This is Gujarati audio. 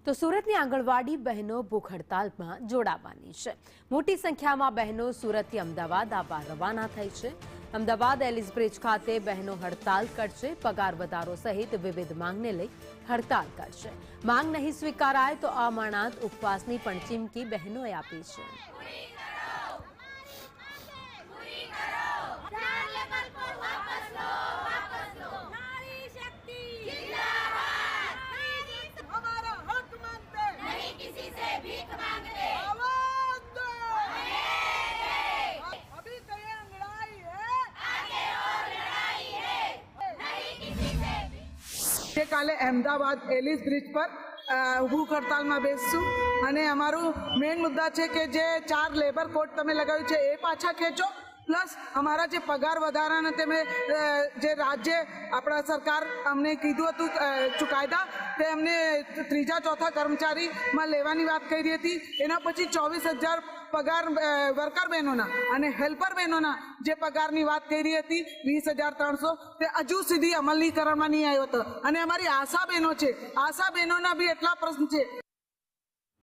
તો સુરતની આંગણવાડી બહેનો ભૂખ હડતાલમાં જોડાવાની છે। મોટી સંખ્યામાં બહેનો સુરતથી અમદાવાદ આવવા રવાના થઈ છે। અમદાવાદ એલિસ બ્રિજ ખાતે બહેનો હડતાલ કરશે। પગાર વધારો સહિત વિવિધ માંગને લઈ હડતાલ કરશે। માંગ નહીં સ્વીકારાય તો અમરનાથ ઉપવાસની પણ ચીમકી બહેનોએ આપી છે। કાલે અમદાવાદ એલિસ બ્રિજ પર ભૂખ હડતાલમાં બેસશું અને અમારું મેઇન મુદ્દા છે કે જે 4 લેબર કોડ તમે લગાવ્યું છે એ પાછા ખેંચો, પ્લસ અમારા જે પગાર વધારાના તમે જે રાજ્ય આપણા સરકાર અમને કીધું હતું ચુકાયદા તે અમને 3જા 4થા કર્મચારીમાં લેવાની વાત કરી હતી। એના પછી 24,000 પગાર વર્કર બહેનોના અને હેલ્પર બહેનોના જે પગારની વાત કરી હતી 20,300 તે હજુ સુધી અમલીકરણમાં નહીં આવ્યો હતો। અને અમારી આશા બહેનો છે, આશા બહેનોના બી એટલા પ્રશ્ન છે